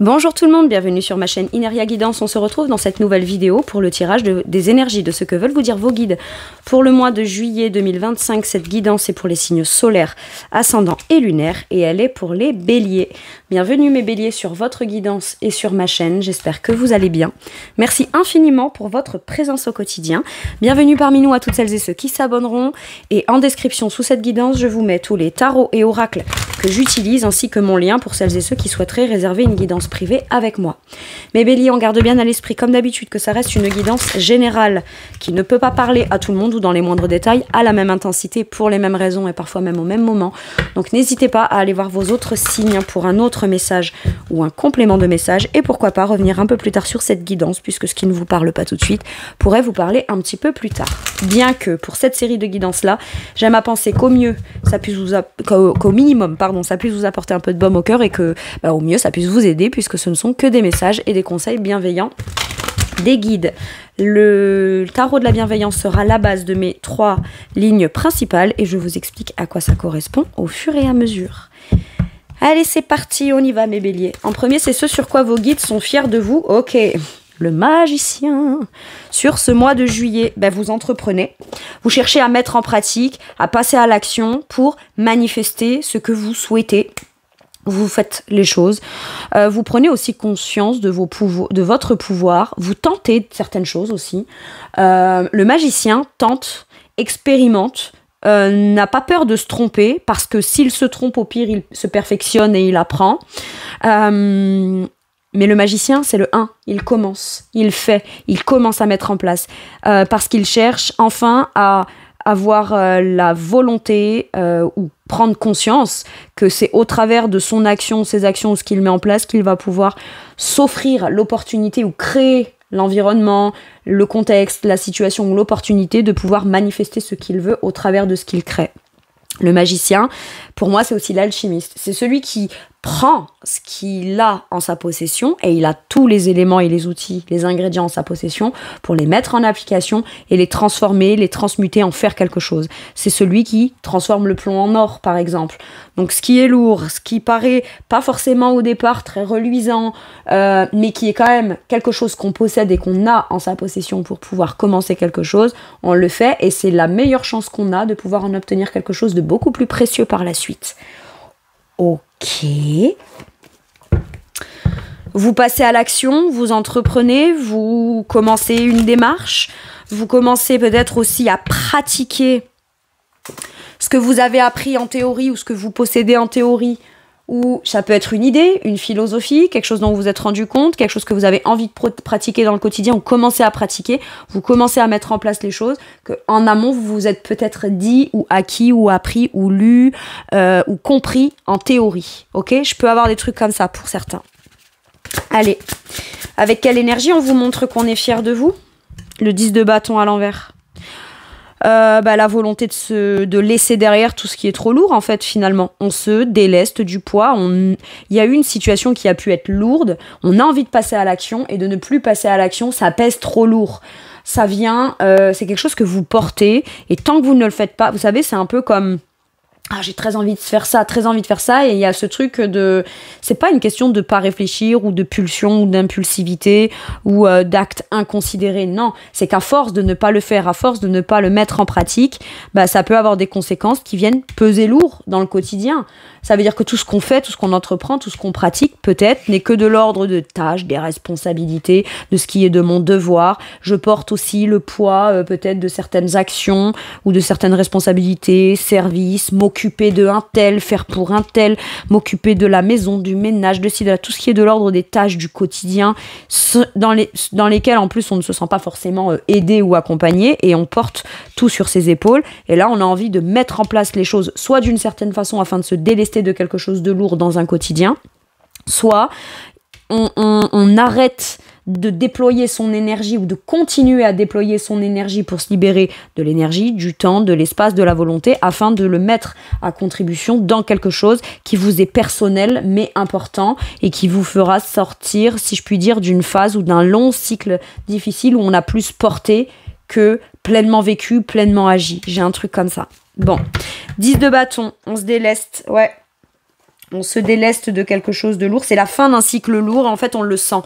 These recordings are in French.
Bonjour tout le monde, bienvenue sur ma chaîne Ineria Guidance. On se retrouve dans cette nouvelle vidéo pour le tirage des énergies, de ce que veulent vous dire vos guides. Pour le mois de juillet 2025, cette guidance est pour les signes solaires, ascendants et lunaires et elle est pour les béliers. Bienvenue mes béliers sur votre guidance et sur ma chaîne, j'espère que vous allez bien. Merci infiniment pour votre présence au quotidien. Bienvenue parmi nous à toutes celles et ceux qui s'abonneront. Et en description sous cette guidance, je vous mets tous les tarots et oracles que j'utilise ainsi que mon lien pour celles et ceux qui souhaiteraient réserver une guidance privée avec moi. Mes béliers, on garde bien à l'esprit comme d'habitude que ça reste une guidance générale qui ne peut pas parler à tout le monde ou dans les moindres détails à la même intensité pour les mêmes raisons et parfois même au même moment. Donc n'hésitez pas à aller voir vos autres signes pour un autre message ou un complément de message et pourquoi pas revenir un peu plus tard sur cette guidance puisque ce qui ne vous parle pas tout de suite pourrait vous parler un petit peu plus tard. Bien que pour cette série de guidances là, j'aime à penser qu'au mieux ça puisse vous qu'au minimum ça puisse vous apporter un peu de baume au cœur et que au mieux ça puisse vous aider puisque ce ne sont que des messages et des conseils bienveillants des guides. Le tarot de la bienveillance sera la base de mes 3 lignes principales et je vous explique à quoi ça correspond au fur et à mesure. Allez, c'est parti, on y va mes béliers. En premier, c'est ce sur quoi vos guides sont fiers de vous. Ok, le magicien. Sur ce mois de juillet, vous entreprenez. Vous cherchez à mettre en pratique, à passer à l'action pour manifester ce que vous souhaitez. Vous faites les choses, vous prenez aussi conscience de votre pouvoir, vous tentez certaines choses aussi. Le magicien tente, expérimente, n'a pas peur de se tromper, parce que s'il se trompe, au pire, il se perfectionne et il apprend. Mais le magicien, c'est le 1, il commence, il fait, il commence à mettre en place, parce qu'il cherche enfin à avoir la volonté ou prendre conscience que c'est au travers de son action, ses actions ou ce qu'il met en place qu'il va pouvoir s'offrir l'opportunité ou créer l'environnement, le contexte, la situation ou l'opportunité de pouvoir manifester ce qu'il veut au travers de ce qu'il crée. Le magicien, pour moi, c'est aussi l'alchimiste. C'est celui qui prend ce qu'il a en sa possession et il a tous les éléments et les outils, les ingrédients en sa possession pour les mettre en application et les transformer, les transmuter, en faire quelque chose. C'est celui qui transforme le plomb en or, par exemple. Donc ce qui est lourd, ce qui paraît pas forcément au départ très reluisant, mais qui est quand même quelque chose qu'on possède et qu'on a en sa possession pour pouvoir commencer quelque chose, on le fait et c'est la meilleure chance qu'on a de pouvoir en obtenir quelque chose de beaucoup plus précieux par la suite. Ok. Vous passez à l'action, vous entreprenez, vous commencez une démarche, vous commencez peut-être aussi à pratiquer ce que vous avez appris en théorie ou ce que vous possédez en théorie. Ou ça peut être une idée, une philosophie, quelque chose dont vous vous êtes rendu compte, quelque chose que vous avez envie de pratiquer dans le quotidien, ou commencez à pratiquer, vous commencez à mettre en place les choses, qu'en amont vous vous êtes peut-être dit, ou acquis, ou appris, ou lu, ou compris en théorie. Ok, je peux avoir des trucs comme ça pour certains. Allez, avec quelle énergie on vous montre qu'on est fier de vous? Le 10 de bâton à l'envers. La volonté de laisser derrière tout ce qui est trop lourd en fait finalement. On se déleste du poids, il y a eu une situation qui a pu être lourde, on a envie de passer à l'action et de ne plus passer à l'action, ça pèse trop lourd. Ça vient, c'est quelque chose que vous portez et tant que vous ne le faites pas, vous savez c'est un peu comme... Ah, j'ai très envie de faire ça, et il y a ce truc de... C'est pas une question de pas réfléchir ou de pulsion ou d'impulsivité ou d'actes inconsidérés, non. C'est qu'à force de ne pas le faire, à force de ne pas le mettre en pratique, ça peut avoir des conséquences qui viennent peser lourd dans le quotidien. Ça veut dire que tout ce qu'on fait, tout ce qu'on entreprend, tout ce qu'on pratique, peut-être, n'est que de l'ordre de tâches, des responsabilités, de ce qui est de mon devoir. Je porte aussi le poids, peut-être, de certaines actions ou de certaines responsabilités, services, m'occuper de un tel, faire pour un tel, m'occuper de la maison, du ménage, de ci, de là, tout ce qui est de l'ordre des tâches du quotidien, dans lesquelles, en plus, on ne se sent pas forcément aidé ou accompagné, et on porte tout sur ses épaules. Et là, on a envie de mettre en place les choses, soit d'une certaine façon, afin de se délester de quelque chose de lourd dans un quotidien, soit on arrête de déployer son énergie ou de continuer à déployer son énergie pour se libérer de l'énergie, du temps, de l'espace, de la volonté, afin de le mettre à contribution dans quelque chose qui vous est personnel mais important et qui vous fera sortir, si je puis dire, d'une phase ou d'un long cycle difficile où on a plus porté que pleinement vécu, pleinement agi. J'ai un truc comme ça. Bon, 10 de bâton, on se déleste, ouais. On se déleste de quelque chose de lourd. C'est la fin d'un cycle lourd. En fait, on le sent.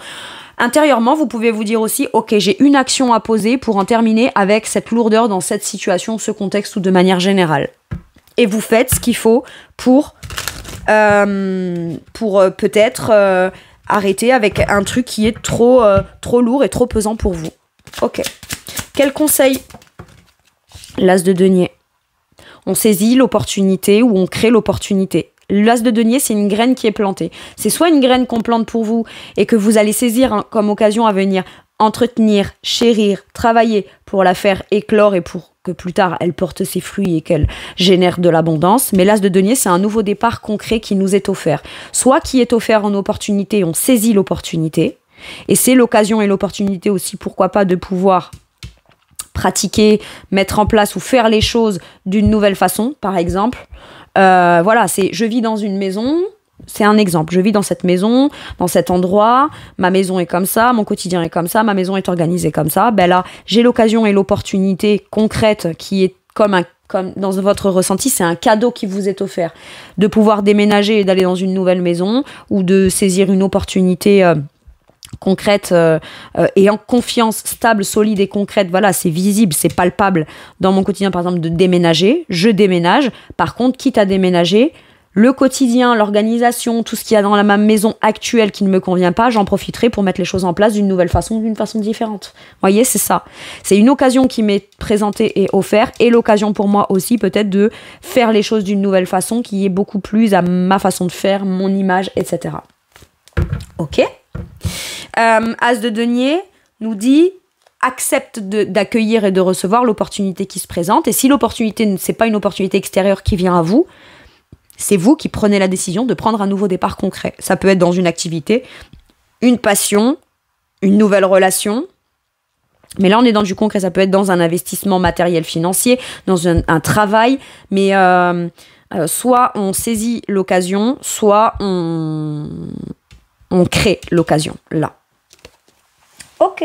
Intérieurement, vous pouvez vous dire aussi, ok, j'ai une action à poser pour en terminer avec cette lourdeur dans cette situation, ce contexte ou de manière générale. Et vous faites ce qu'il faut pour peut-être arrêter avec un truc qui est trop lourd et trop pesant pour vous. Ok. Quel conseil? L'as de denier. On saisit l'opportunité ou on crée l'opportunité. L'as de denier, c'est une graine qui est plantée. C'est soit une graine qu'on plante pour vous et que vous allez saisir comme occasion à venir entretenir, chérir, travailler pour la faire éclore et pour que plus tard elle porte ses fruits et qu'elle génère de l'abondance. Mais l'as de denier, c'est un nouveau départ concret qui nous est offert. Soit qui est offert en opportunité, on saisit l'opportunité. Et c'est l'occasion et l'opportunité aussi, pourquoi pas, de pouvoir pratiquer, mettre en place ou faire les choses d'une nouvelle façon, par exemple. Voilà, je vis dans une maison, c'est un exemple. Je vis dans cette maison, dans cet endroit, ma maison est comme ça, mon quotidien est comme ça, ma maison est organisée comme ça. Ben là, j'ai l'occasion et l'opportunité concrète qui est comme dans votre ressenti, c'est un cadeau qui vous est offert de pouvoir déménager et d'aller dans une nouvelle maison ou de saisir une opportunité concrète et en confiance, stable, solide et concrète. Voilà, c'est visible, c'est palpable dans mon quotidien, par exemple, de déménager. Je déménage. Par contre, quitte à déménager, le quotidien, l'organisation, tout ce qu'il y a dans ma maison actuelle qui ne me convient pas, j'en profiterai pour mettre les choses en place d'une nouvelle façon, d'une façon différente. Vous voyez, c'est ça. C'est une occasion qui m'est présentée et offerte, et l'occasion pour moi aussi peut-être de faire les choses d'une nouvelle façon qui est beaucoup plus à ma façon de faire, mon image, etc. Ok. As de denier nous dit accepte d'accueillir et de recevoir l'opportunité qui se présente. Et si l'opportunité, c'est pas une opportunité extérieure qui vient à vous, c'est vous qui prenez la décision de prendre un nouveau départ concret. Ça peut être dans une activité, une passion, une nouvelle relation. Mais là, on est dans du concret. Ça peut être dans un investissement matériel financier, dans un travail. Mais soit on saisit l'occasion, soit on crée l'occasion, là. Ok.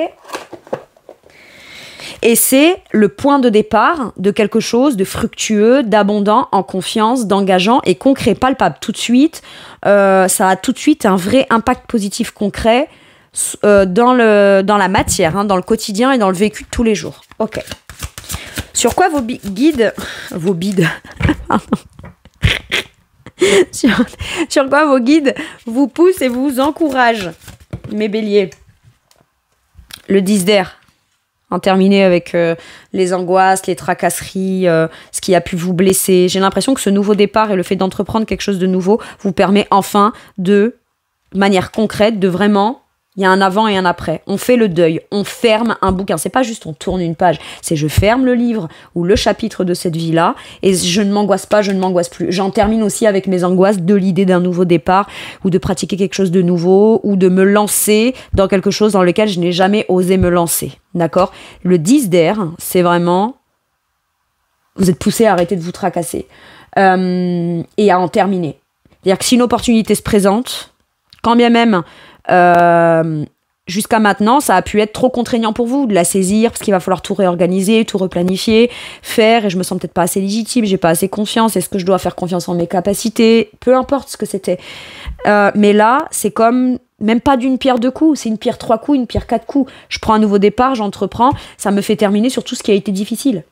Et c'est le point de départ de quelque chose de fructueux, d'abondant, en confiance, d'engageant et concret, palpable tout de suite. Ça a tout de suite un vrai impact positif concret dans la matière, dans le quotidien et dans le vécu de tous les jours. Ok. Sur quoi vos guides... Vos bides... sur quoi vos guides vous poussent et vous encouragent, mes béliers? Le 10 d'air. En terminer avec les angoisses, les tracasseries, ce qui a pu vous blesser. J'ai l'impression que ce nouveau départ et le fait d'entreprendre quelque chose de nouveau vous permet enfin de manière concrète, de vraiment... Il y a un avant et un après. On fait le deuil. On ferme un bouquin. C'est pas juste on tourne une page. C'est je ferme le livre ou le chapitre de cette vie-là et je ne m'angoisse pas, je ne m'angoisse plus. J'en termine aussi avec mes angoisses de l'idée d'un nouveau départ ou de pratiquer quelque chose de nouveau ou de me lancer dans quelque chose dans lequel je n'ai jamais osé me lancer. D'accord? Le 10 d'air, c'est vraiment... Vous êtes poussé à arrêter de vous tracasser et à en terminer. C'est-à-dire que si une opportunité se présente, quand bien même... jusqu'à maintenant, ça a pu être trop contraignant pour vous de la saisir parce qu'il va falloir tout réorganiser, tout replanifier, faire et je me sens peut-être pas assez légitime, j'ai pas assez confiance, est-ce que je dois faire confiance en mes capacités, peu importe ce que c'était. Mais là, c'est comme même pas d'une pierre deux coups, c'est une pierre 3 coups, une pierre 4 coups. Je prends un nouveau départ, j'entreprends, ça me fait terminer sur tout ce qui a été difficile.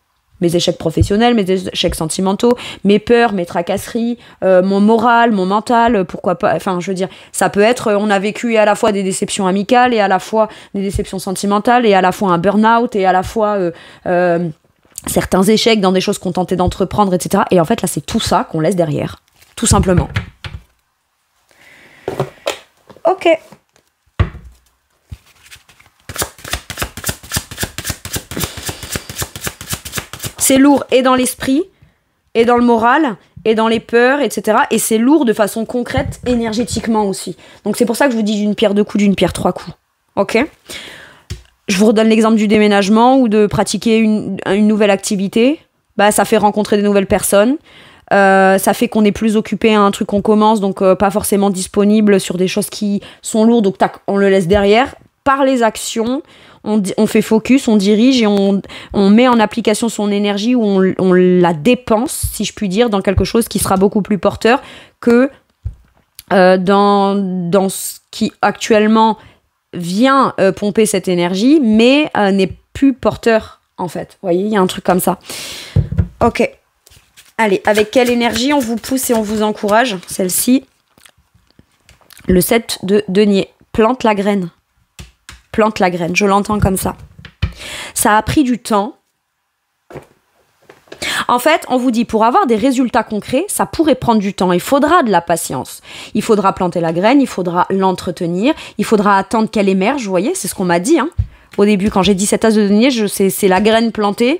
Mes échecs professionnels, mes échecs sentimentaux, mes peurs, mes tracasseries, mon moral, mon mental, pourquoi pas, enfin je veux dire, ça peut être, on a vécu à la fois des déceptions amicales et à la fois des déceptions sentimentales et à la fois un burn-out et à la fois certains échecs dans des choses qu'on tentait d'entreprendre, etc. Et en fait là c'est tout ça qu'on laisse derrière, tout simplement. Ok. C'est lourd et dans l'esprit, et dans le moral, et dans les peurs, etc. Et c'est lourd de façon concrète, énergétiquement aussi. Donc c'est pour ça que je vous dis d'une pierre deux coups, d'une pierre 3 coups. Ok ? Je vous redonne l'exemple du déménagement ou de pratiquer une nouvelle activité. Bah, ça fait rencontrer de nouvelles personnes. Ça fait qu'on est plus occupé à un truc qu'on commence, donc pas forcément disponible sur des choses qui sont lourdes. Donc tac, on le laisse derrière. Par les actions, on fait focus, on dirige et on met en application son énergie ou on la dépense, si je puis dire, dans quelque chose qui sera beaucoup plus porteur que dans ce qui actuellement vient pomper cette énergie, mais n'est plus porteur, en fait. Vous voyez, il y a un truc comme ça. Ok. Allez, avec quelle énergie on vous pousse et on vous encourage? Celle-ci. Le 7 de denier. Plante la graine. Plante la graine. Je l'entends comme ça. Ça a pris du temps. En fait, on vous dit, pour avoir des résultats concrets, ça pourrait prendre du temps. Il faudra de la patience. Il faudra planter la graine, il faudra l'entretenir, il faudra attendre qu'elle émerge. Vous voyez, c'est ce qu'on m'a dit, hein. Au début, quand j'ai dit cet as de denier, c'est la graine plantée,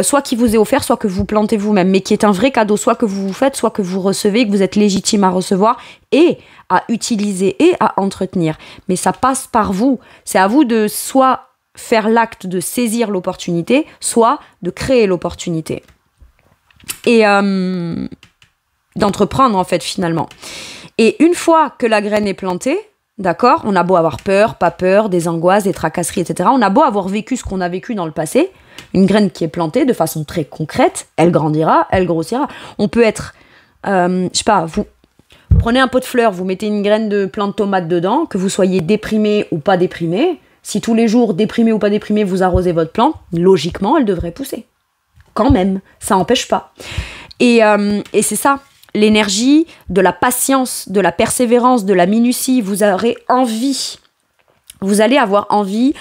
soit qui vous est offert, soit que vous plantez vous-même, mais qui est un vrai cadeau, soit que vous vous faites, soit que vous recevez, que vous êtes légitime à recevoir et à utiliser et à entretenir. Mais ça passe par vous. C'est à vous de soit faire l'acte de saisir l'opportunité, soit de créer l'opportunité. Et d'entreprendre, en fait, finalement. Et une fois que la graine est plantée, d'accord, on a beau avoir peur, pas peur, des angoisses, des tracasseries, etc. On a beau avoir vécu ce qu'on a vécu dans le passé, une graine qui est plantée de façon très concrète, elle grandira, elle grossira. On peut être, je sais pas, vous prenez un pot de fleurs, vous mettez une graine de plant de tomate dedans, que vous soyez déprimé ou pas déprimé, si tous les jours, déprimé ou pas déprimé, vous arrosez votre plante, logiquement, elle devrait pousser. Quand même, ça n'empêche pas. Et c'est ça. L'énergie, de la patience, de la persévérance, de la minutie, vous aurez envie, vous allez avoir envie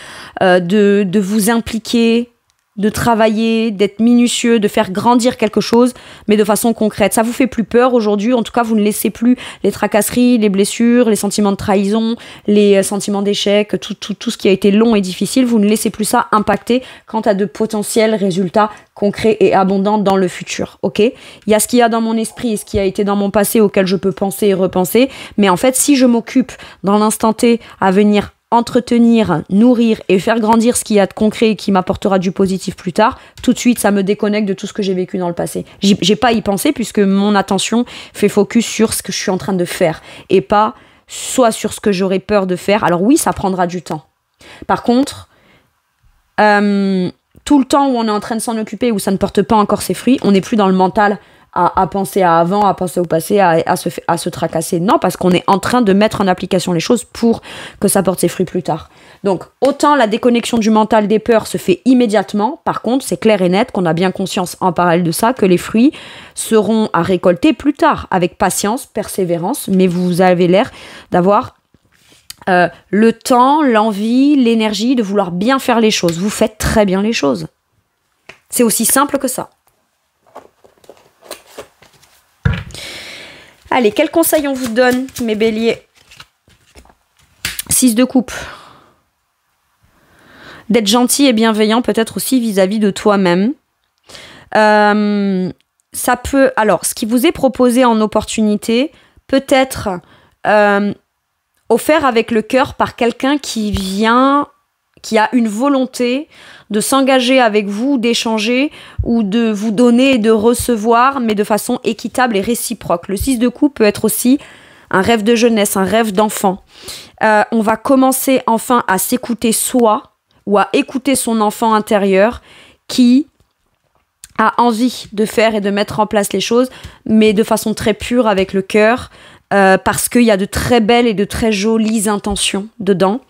de vous impliquer, de travailler, d'être minutieux, de faire grandir quelque chose, mais de façon concrète. Ça vous fait plus peur aujourd'hui, en tout cas vous ne laissez plus les tracasseries, les blessures, les sentiments de trahison, les sentiments d'échec, tout ce qui a été long et difficile, vous ne laissez plus ça impacter quant à de potentiels résultats concrets et abondants dans le futur, ok? Il y a ce qu'il y a dans mon esprit et ce qui a été dans mon passé auquel je peux penser et repenser, mais en fait si je m'occupe dans l'instant T à venir entretenir, nourrir et faire grandir ce qu'il y a de concret et qui m'apportera du positif plus tard, tout de suite ça me déconnecte de tout ce que j'ai vécu dans le passé. J'ai pas à y penser puisque mon attention fait focus sur ce que je suis en train de faire et pas soit sur ce que j'aurais peur de faire. Alors oui, ça prendra du temps. Par contre, tout le temps où on est en train de s'en occuper, où ça ne porte pas encore ses fruits, on n'est plus dans le mental à penser à avant, à penser au passé, à se tracasser. Non, parce qu'on est en train de mettre en application les choses pour que ça porte ses fruits plus tard. Donc, autant la déconnexion du mental des peurs se fait immédiatement. Par contre, c'est clair et net qu'on a bien conscience en parallèle de ça que les fruits seront à récolter plus tard, avec patience, persévérance. Mais vous avez l'air d'avoir le temps, l'envie, l'énergie de vouloir bien faire les choses. Vous faites très bien les choses. C'est aussi simple que ça. Allez, quel conseil on vous donne, mes béliers? 6 de coupe. D'être gentil et bienveillant, peut-être aussi vis-à-vis de toi-même. Ça peut... Alors, ce qui vous est proposé en opportunité peut être offert avec le cœur par quelqu'un qui a une volonté de s'engager avec vous, d'échanger ou de vous donner et de recevoir, mais de façon équitable et réciproque. Le 6 de coupe peut être aussi un rêve de jeunesse, un rêve d'enfant. On va commencer enfin à s'écouter soi ou à écouter son enfant intérieur qui a envie de faire et de mettre en place les choses, mais de façon très pure avec le cœur, parce qu'il y a de très belles et de très jolies intentions dedans.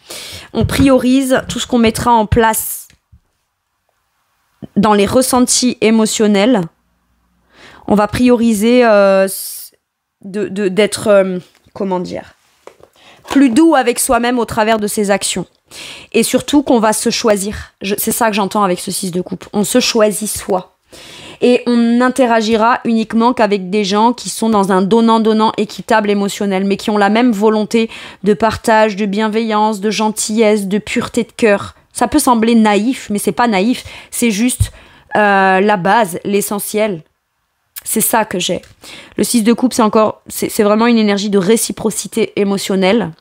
On priorise tout ce qu'on mettra en place dans les ressentis émotionnels. On va prioriser d'être, plus doux avec soi-même au travers de ses actions. Et surtout qu'on va se choisir. C'est ça que j'entends avec ce 6 de coupe. On se choisit soi. Et on n'interagira uniquement qu'avec des gens qui sont dans un donnant-donnant équitable émotionnel, mais qui ont la même volonté de partage, de bienveillance, de gentillesse, de pureté de cœur. Ça peut sembler naïf, mais c'est pas naïf. C'est juste la base, l'essentiel. C'est ça que j'ai. Le 6 de coupe, c'est vraiment une énergie de réciprocité émotionnelle.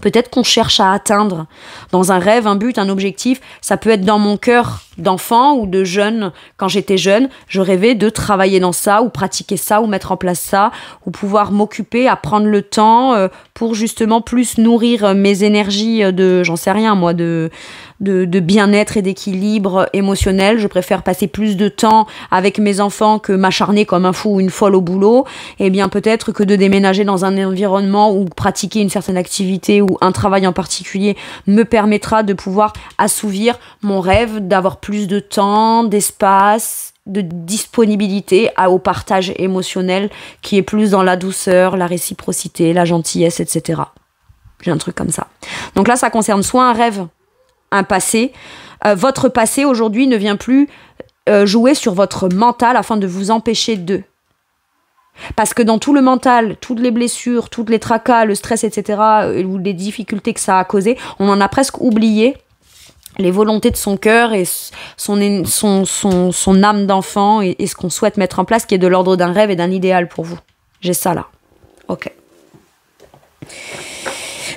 Peut-être qu'on cherche à atteindre dans un rêve, un but, un objectif. Ça peut être dans mon cœur d'enfant ou de jeune. Quand j'étais jeune, je rêvais de travailler dans ça ou pratiquer ça ou mettre en place ça ou pouvoir m'occuper, à prendre le temps pour justement plus nourrir mes énergies de, j'en sais rien moi, de bien-être et d'équilibre émotionnel. Je préfère passer plus de temps avec mes enfants que m'acharner comme un fou ou une folle au boulot. Et bien peut-être que de déménager dans un environnement ou pratiquer une certaine activité ou un travail en particulier me permettra de pouvoir assouvir mon rêve d'avoir plus de temps, d'espace, de disponibilité au partage émotionnel qui est plus dans la douceur, la réciprocité, la gentillesse, etc. J'ai un truc comme ça. Donc là, ça concerne soit un rêve, un passé. Votre passé aujourd'hui ne vient plus jouer sur votre mental afin de vous empêcher de. Parce que dans tout le mental, toutes les blessures, toutes les tracas, le stress, etc., ou les difficultés que ça a causé, on en a presque oublié les volontés de son cœur et son âme d'enfant et ce qu'on souhaite mettre en place, qui est de l'ordre d'un rêve et d'un idéal pour vous. J'ai ça là. Ok.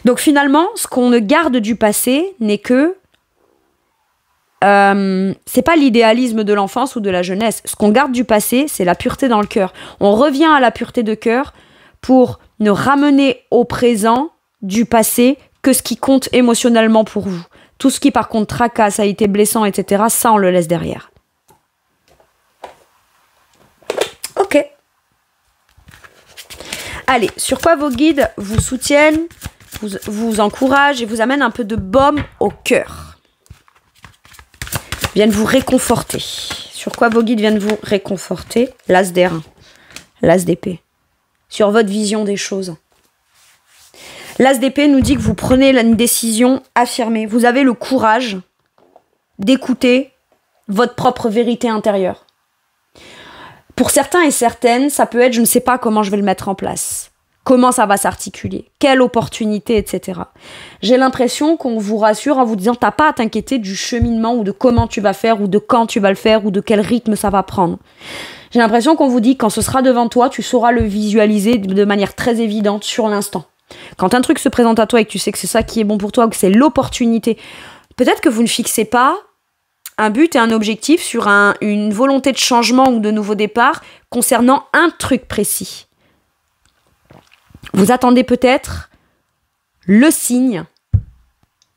Donc finalement, ce qu'on ne garde du passé n'est que c'est pas l'idéalisme de l'enfance ou de la jeunesse. Ce qu'on garde du passé, c'est la pureté dans le cœur. On revient à la pureté de cœur pour ne ramener au présent du passé que ce qui compte émotionnellement pour vous. Tout ce qui par contre tracasse, a été blessant, etc., ça on le laisse derrière. Ok. Allez, sur quoi vos guides vous soutiennent, vous encouragent et vous amènent un peu de baume au cœur? Viennent vous réconforter. Sur quoi vos guides viennent vous réconforter? L'as d'airain, l'as d'épée. Sur votre vision des choses. L'as d'épée nous dit que vous prenez une décision affirmée. Vous avez le courage d'écouter votre propre vérité intérieure. Pour certains et certaines, ça peut être je ne sais pas comment je vais le mettre en place. Comment ça va s'articuler? Quelle opportunité, etc. J'ai l'impression qu'on vous rassure en vous disant t'as pas à t'inquiéter du cheminement ou de comment tu vas faire ou de quand tu vas le faire ou de quel rythme ça va prendre. J'ai l'impression qu'on vous dit quand ce sera devant toi, tu sauras le visualiser de manière très évidente sur l'instant. Quand un truc se présente à toi et que tu sais que c'est ça qui est bon pour toi ou que c'est l'opportunité, peut-être que vous ne fixez pas un but et un objectif sur une volonté de changement ou de nouveau départ concernant un truc précis. Vous attendez peut-être le signe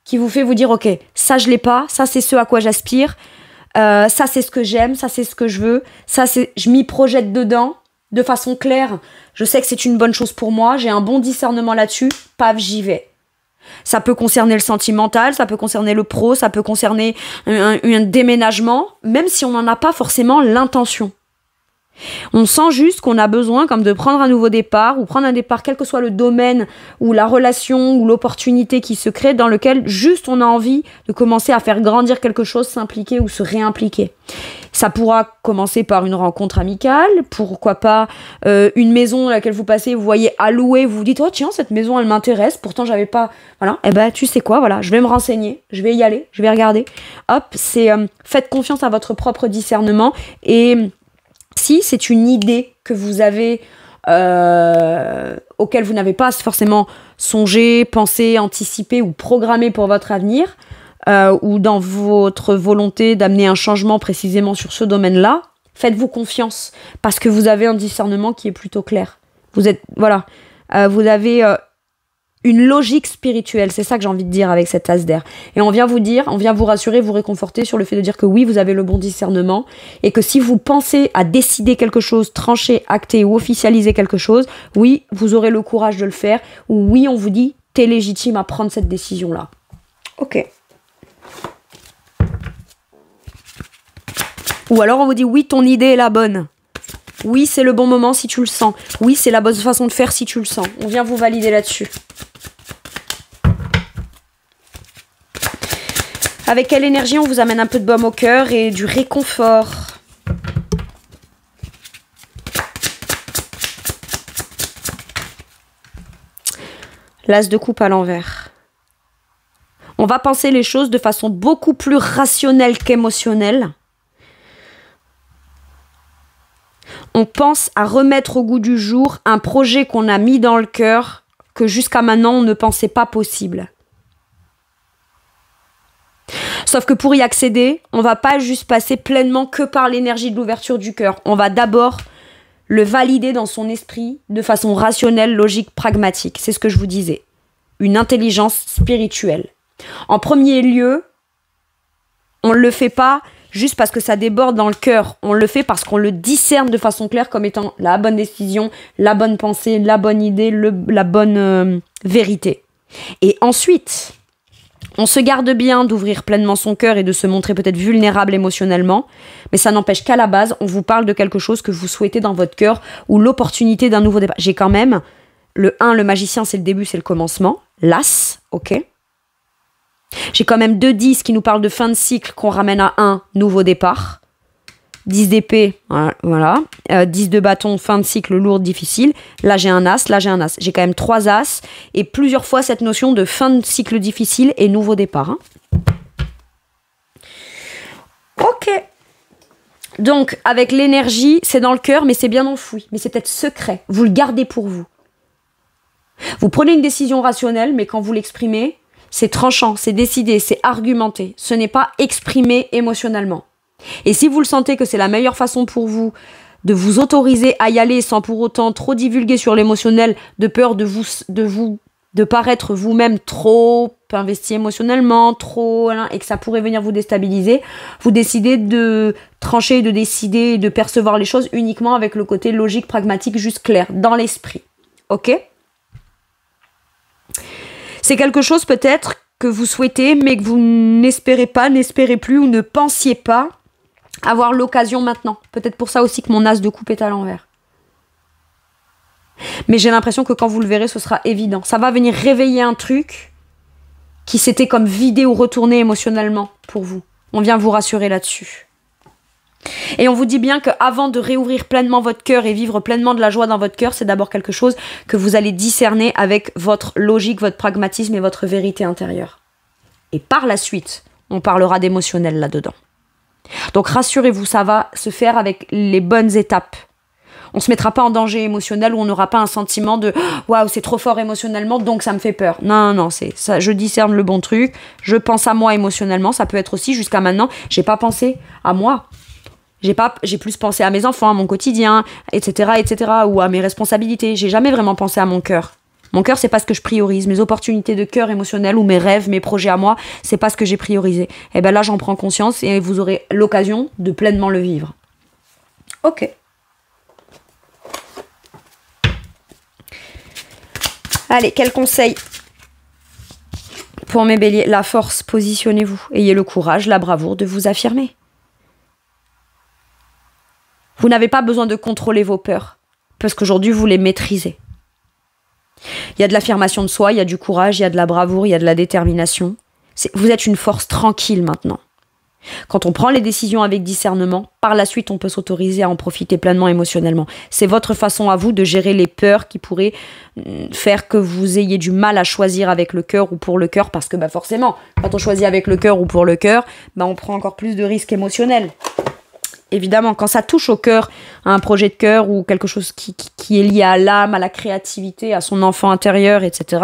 qui vous fait vous dire ok, ça je l'ai pas, ça c'est ce à quoi j'aspire, ça c'est ce que j'aime, ça c'est ce que je veux, je m'y projette dedans de façon claire, je sais que c'est une bonne chose pour moi, j'ai un bon discernement là-dessus, paf, j'y vais. Ça peut concerner le sentimental, ça peut concerner le pro, ça peut concerner un déménagement, même si on n'en a pas forcément l'intention. On sent juste qu'on a besoin comme de prendre un nouveau départ ou prendre un départ quel que soit le domaine ou la relation ou l'opportunité qui se crée dans lequel juste on a envie de commencer à faire grandir quelque chose, s'impliquer ou se réimpliquer. Ça pourra commencer par une rencontre amicale, pourquoi pas une maison dans laquelle vous passez, vous voyez à louer, vous vous dites oh tiens cette maison elle m'intéresse, pourtant j'avais pas, voilà, et ben tu sais quoi, voilà, je vais me renseigner, je vais y aller, je vais regarder. Hop, c'est faites confiance à votre propre discernement et si c'est une idée que vous avez auquel vous n'avez pas forcément songé, pensé, anticipé ou programmé pour votre avenir, ou dans votre volonté d'amener un changement précisément sur ce domaine-là, faites-vous confiance parce que vous avez un discernement qui est plutôt clair. Vous êtes, voilà, vous avez une logique spirituelle, c'est ça que j'ai envie de dire avec cet as d'air. Et on vient vous rassurer, vous réconforter sur le fait de dire que oui, vous avez le bon discernement et que si vous pensez à décider quelque chose, trancher, acter ou officialiser quelque chose, oui, vous aurez le courage de le faire ou oui, on vous dit, t'es légitime à prendre cette décision-là. Ok. Ou alors on vous dit, oui, ton idée est la bonne. Oui, c'est le bon moment si tu le sens. Oui, c'est la bonne façon de faire si tu le sens. On vient vous valider là-dessus. Avec quelle énergie on vous amène un peu de baume au cœur et du réconfort? L'as de coupe à l'envers. On va penser les choses de façon beaucoup plus rationnelle qu'émotionnelle. On pense à remettre au goût du jour un projet qu'on a mis dans le cœur que jusqu'à maintenant on ne pensait pas possible. Sauf que pour y accéder, on va pas juste passer pleinement que par l'énergie de l'ouverture du cœur. On va d'abord le valider dans son esprit de façon rationnelle, logique, pragmatique. C'est ce que je vous disais. Une intelligence spirituelle. En premier lieu, on ne le fait pas juste parce que ça déborde dans le cœur. On le fait parce qu'on le discerne de façon claire comme étant la bonne décision, la bonne pensée, la bonne idée, la bonne vérité. Et ensuite, on se garde bien d'ouvrir pleinement son cœur et de se montrer peut-être vulnérable émotionnellement, mais ça n'empêche qu'à la base, on vous parle de quelque chose que vous souhaitez dans votre cœur ou l'opportunité d'un nouveau départ. J'ai quand même le 1, le magicien, c'est le début, c'est le commencement. L'As, ok. J'ai quand même 2 10 qui nous parlent de fin de cycle qu'on ramène à 1, nouveau départ. 10 d'épée, voilà. 10 de bâton, fin de cycle, lourd, difficile. Là, j'ai un As, là, j'ai un As. J'ai quand même 3 As et plusieurs fois cette notion de fin de cycle difficile et nouveau départ. Hein. Ok. Donc, avec l'énergie, c'est dans le cœur, mais c'est bien enfoui. Mais c'est peut-être secret. Vous le gardez pour vous. Vous prenez une décision rationnelle, mais quand vous l'exprimez, c'est tranchant, c'est décidé, c'est argumenté. Ce n'est pas exprimé émotionnellement. Et si vous le sentez que c'est la meilleure façon pour vous de vous autoriser à y aller sans pour autant trop divulguer sur l'émotionnel, de peur de paraître vous-même trop investi émotionnellement, trop, et que ça pourrait venir vous déstabiliser, vous décidez de trancher, de décider, de percevoir les choses uniquement avec le côté logique, pragmatique, juste clair, dans l'esprit. Ok ? C'est quelque chose peut-être que vous souhaitez, mais que vous n'espérez pas, n'espérez plus ou ne pensiez pas avoir l'occasion maintenant. Peut-être pour ça aussi que mon as de coupe est à l'envers. Mais j'ai l'impression que quand vous le verrez, ce sera évident. Ça va venir réveiller un truc qui s'était comme vidé ou retourné émotionnellement pour vous. On vient vous rassurer là-dessus. Et on vous dit bien qu'avant de réouvrir pleinement votre cœur et vivre pleinement de la joie dans votre cœur, c'est d'abord quelque chose que vous allez discerner avec votre logique, votre pragmatisme et votre vérité intérieure. Et par la suite, on parlera d'émotionnel là-dedans. Donc rassurez-vous, ça va se faire avec les bonnes étapes. On ne se mettra pas en danger émotionnel ou on n'aura pas un sentiment de « Waouh, c'est trop fort émotionnellement, donc ça me fait peur ». Non, non, c'est ça, je discerne le bon truc, je pense à moi émotionnellement, ça peut être aussi jusqu'à maintenant, j'ai pas pensé à moi. J'ai plus pensé à mes enfants, à mon quotidien, etc., etc., ou à mes responsabilités. J'ai jamais vraiment pensé à mon cœur. Mon cœur, c'est pas ce que je priorise. Mes opportunités de cœur émotionnel ou mes rêves, mes projets à moi, c'est pas ce que j'ai priorisé. Et ben là, j'en prends conscience et vous aurez l'occasion de pleinement le vivre. Ok. Allez, quel conseil pour mes béliers? La force, positionnez-vous. Ayez le courage, la bravoure de vous affirmer. Vous n'avez pas besoin de contrôler vos peurs, parce qu'aujourd'hui, vous les maîtrisez. Il y a de l'affirmation de soi, il y a du courage, il y a de la bravoure, il y a de la détermination. Vous êtes une force tranquille maintenant. Quand on prend les décisions avec discernement, par la suite, on peut s'autoriser à en profiter pleinement émotionnellement. C'est votre façon à vous de gérer les peurs qui pourraient faire que vous ayez du mal à choisir avec le cœur ou pour le cœur, parce que forcément, quand on choisit avec le cœur ou pour le cœur, on prend encore plus de risques émotionnels. Évidemment, quand ça touche au cœur, à un projet de cœur ou quelque chose qui est lié à l'âme, à la créativité, à son enfant intérieur, etc.,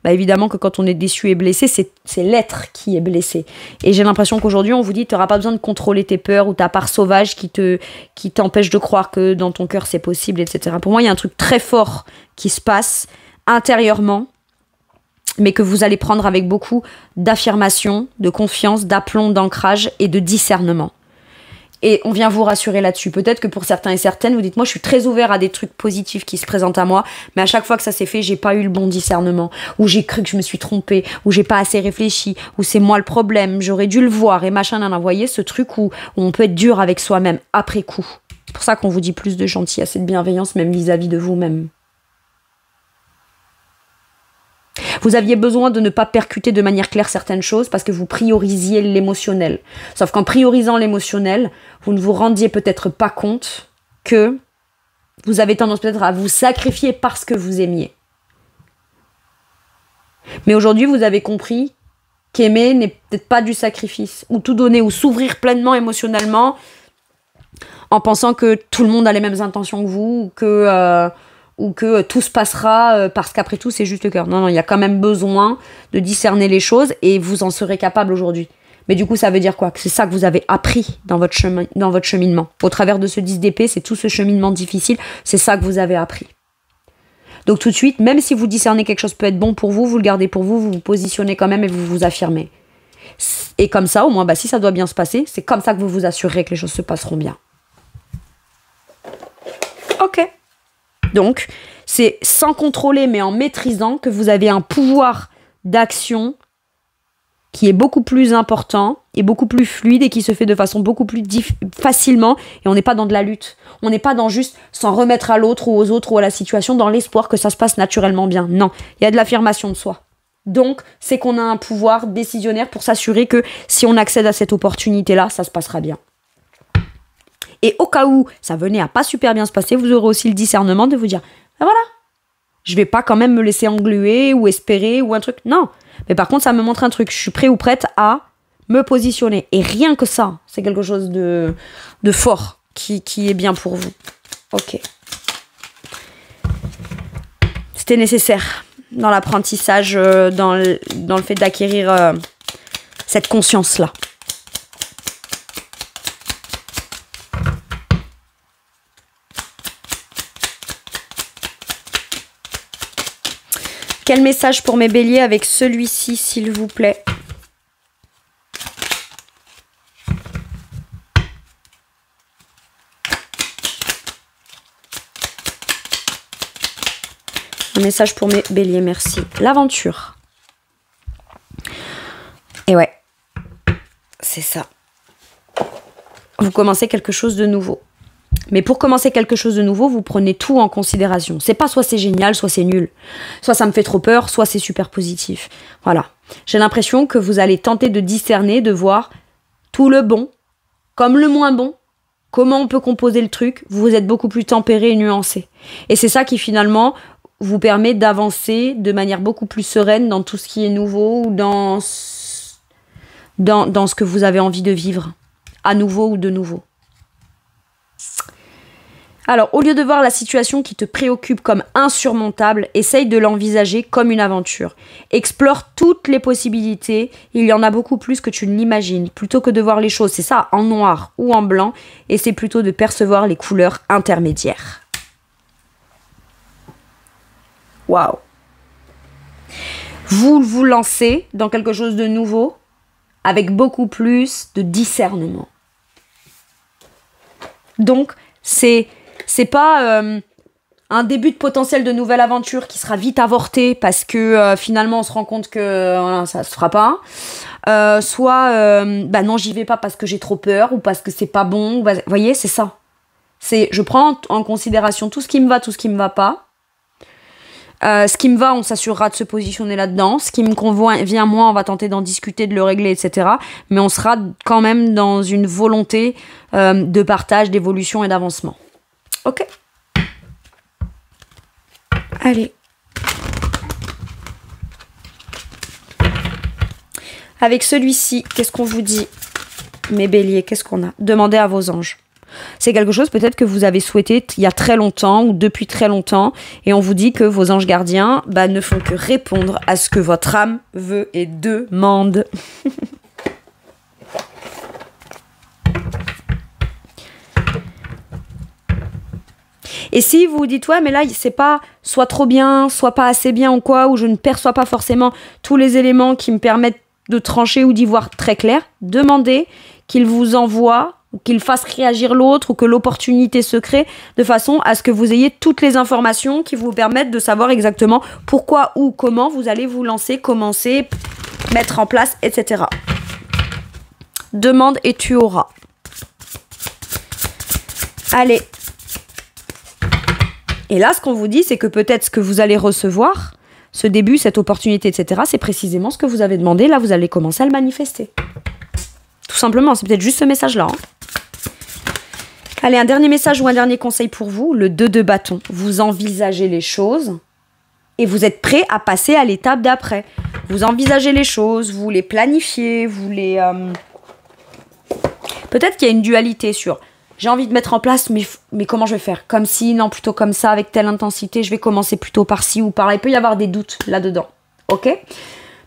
évidemment que quand on est déçu et blessé, c'est l'être qui est blessé. Et j'ai l'impression qu'aujourd'hui, on vous dit, tu n'auras pas besoin de contrôler tes peurs ou ta part sauvage qui t'empêche de croire que dans ton cœur, c'est possible, etc. Pour moi, il y a un truc très fort qui se passe intérieurement, mais que vous allez prendre avec beaucoup d'affirmation, de confiance, d'aplomb, d'ancrage et de discernement. Et on vient vous rassurer là-dessus. Peut-être que pour certains et certaines, vous dites, moi je suis très ouvert à des trucs positifs qui se présentent à moi, mais à chaque fois que ça s'est fait, j'ai pas eu le bon discernement, ou j'ai cru que je me suis trompée, ou j'ai pas assez réfléchi, ou c'est moi le problème, j'aurais dû le voir, et machin, vous voyez, ce truc où on peut être dur avec soi-même, après coup. C'est pour ça qu'on vous dit plus de gentillesse et de bienveillance, même vis-à-vis de vous-même. Vous aviez besoin de ne pas percuter de manière claire certaines choses parce que vous priorisiez l'émotionnel. Sauf qu'en priorisant l'émotionnel, vous ne vous rendiez peut-être pas compte que vous avez tendance peut-être à vous sacrifier parce que vous aimiez. Mais aujourd'hui, vous avez compris qu'aimer n'est peut-être pas du sacrifice, ou tout donner, ou s'ouvrir pleinement en pensant que tout le monde a les mêmes intentions que vous, ou que tout se passera parce qu'après tout, c'est juste le cœur. Non, il y a quand même besoin de discerner les choses et vous en serez capable aujourd'hui. Mais du coup, ça veut dire quoi? Que c'est ça que vous avez appris dans votre cheminement. Au travers de ce 10 d'épée, c'est tout ce cheminement difficile, c'est ça que vous avez appris. Donc tout de suite, même si vous discernez quelque chose peut être bon pour vous, vous le gardez pour vous, vous vous positionnez quand même et vous vous affirmez. Et comme ça, au moins, bah, si ça doit bien se passer, c'est comme ça que vous vous assurerez que les choses se passeront bien. Ok. Donc, c'est sans contrôler, mais en maîtrisant, que vous avez un pouvoir d'action qui est beaucoup plus important et beaucoup plus fluide et qui se fait de façon beaucoup plus facilement. Et on n'est pas dans de la lutte. On n'est pas dans juste s'en remettre à l'autre ou aux autres ou à la situation dans l'espoir que ça se passe naturellement bien. Non, il y a de l'affirmation de soi. Donc, c'est qu'on a un pouvoir décisionnaire pour s'assurer que si on accède à cette opportunité-là, ça se passera bien. Et au cas où ça venait à pas super bien se passer, vous aurez aussi le discernement de vous dire, ben voilà, je vais pas quand même me laisser engluer ou espérer ou un truc. Non, mais par contre, ça me montre un truc. Je suis prêt ou prête à me positionner. Et rien que ça, c'est quelque chose de fort qui est bien pour vous. Ok. C'était nécessaire dans l'apprentissage, dans le fait d'acquérir cette conscience-là. Quel message pour mes béliers avec celui-ci, s'il vous plaît? Un message pour mes béliers, merci. L'aventure. Et ouais, c'est ça. Vous commencez quelque chose de nouveau. Mais pour commencer quelque chose de nouveau, vous prenez tout en considération. C'est pas soit c'est génial, soit c'est nul. Soit ça me fait trop peur, soit c'est super positif. Voilà. J'ai l'impression que vous allez tenter de discerner, de voir tout le bon, comme le moins bon, comment on peut composer le truc. Vous êtes beaucoup plus tempéré et nuancé. Et c'est ça qui finalement vous permet d'avancer de manière beaucoup plus sereine dans tout ce qui est nouveau ou dans ce que vous avez envie de vivre, à nouveau ou de nouveau. Alors, au lieu de voir la situation qui te préoccupe comme insurmontable, essaye de l'envisager comme une aventure. Explore toutes les possibilités, il y en a beaucoup plus que tu ne l'imagines. Plutôt que de voir les choses, c'est ça, en noir ou en blanc, essaie plutôt de percevoir les couleurs intermédiaires. Waouh! Vous vous lancez dans quelque chose de nouveau avec beaucoup plus de discernement. Donc, c'est pas un début de potentiel de nouvelle aventure qui sera vite avorté parce que finalement on se rend compte que voilà, ça se fera pas. Soit bah non, j'y vais pas parce que j'ai trop peur ou parce que c'est pas bon. Vous voyez, c'est ça. Je prends en considération tout ce qui me va, tout ce qui me va pas. Ce qui me va, on s'assurera de se positionner là-dedans. Ce qui me convient moins, on va tenter d'en discuter, de le régler, etc. Mais on sera quand même dans une volonté de partage, d'évolution et d'avancement. Ok. Allez. Avec celui-ci, qu'est-ce qu'on vous dit, mes béliers? Qu'est-ce qu'on a? Demandez à vos anges. C'est quelque chose peut-être que vous avez souhaité il y a très longtemps ou depuis très longtemps et on vous dit que vos anges gardiens ne font que répondre à ce que votre âme veut et demande. Et si vous vous dites, ouais, mais là, c'est pas soit trop bien, soit pas assez bien ou quoi, ou je ne perçois pas forcément tous les éléments qui me permettent de trancher ou d'y voir très clair, demandez qu'il vous envoie ou qu'il fasse réagir l'autre ou que l'opportunité se crée de façon à ce que vous ayez toutes les informations qui vous permettent de savoir exactement pourquoi ou comment vous allez vous lancer, commencer, mettre en place, etc. Demande et tu auras. Allez. Et là, ce qu'on vous dit, c'est que peut-être ce que vous allez recevoir, ce début, cette opportunité, etc., c'est précisément ce que vous avez demandé. Là, vous allez commencer à le manifester. Tout simplement, c'est peut-être juste ce message-là. Hein. Allez, un dernier message ou un dernier conseil pour vous, le 2 de bâton. Vous envisagez les choses et vous êtes prêt à passer à l'étape d'après. Vous envisagez les choses, vous les planifiez, vous les... Peut-être qu'il y a une dualité sur... J'ai envie de mettre en place, mais comment je vais faire? Comme si, non, plutôt comme ça, avec telle intensité, je vais commencer plutôt par ci ou par là. Il peut y avoir des doutes là-dedans, ok?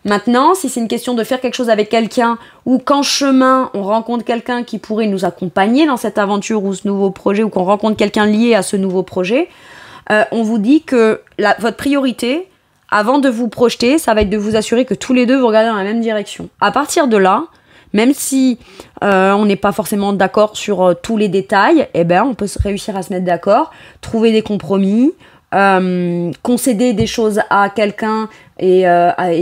Maintenant, si c'est une question de faire quelque chose avec quelqu'un ou qu'en chemin, on rencontre quelqu'un qui pourrait nous accompagner dans cette aventure ou ce nouveau projet ou qu'on rencontre quelqu'un lié à ce nouveau projet, on vous dit que votre priorité, avant de vous projeter, ça va être de vous assurer que tous les deux vous regardez dans la même direction. À partir de là, même si on n'est pas forcément d'accord sur tous les détails, eh ben, on peut réussir à se mettre d'accord, trouver des compromis, concéder des choses à quelqu'un et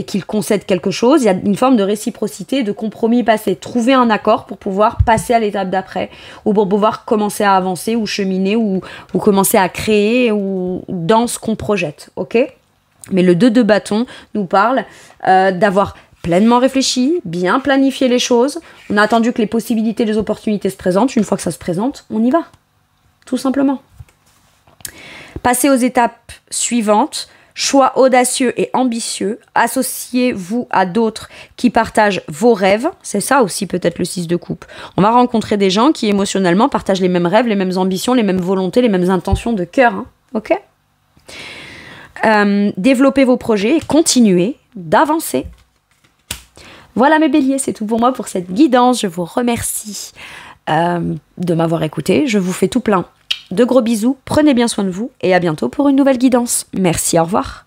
qu'il concède quelque chose. Il y a une forme de réciprocité, de compromis passé. Trouver un accord pour pouvoir passer à l'étape d'après ou pour pouvoir commencer à avancer ou cheminer ou commencer à créer ou dans ce qu'on projette. Ok ? Mais le 2 de bâton nous parle d'avoir pleinement réfléchi, bien planifié les choses. On a attendu que les possibilités, les opportunités se présentent. Une fois que ça se présente, on y va. Tout simplement. Passez aux étapes suivantes. Choix audacieux et ambitieux. Associez-vous à d'autres qui partagent vos rêves. C'est ça aussi peut-être le 6 de coupe. On va rencontrer des gens qui émotionnellement partagent les mêmes rêves, les mêmes ambitions, les mêmes volontés, les mêmes intentions de cœur. Hein. Ok ? Développez vos projets et continuez d'avancer. Voilà mes béliers, c'est tout pour moi pour cette guidance. Je vous remercie de m'avoir écouté. Je vous fais tout plein de gros bisous. Prenez bien soin de vous et à bientôt pour une nouvelle guidance. Merci, au revoir.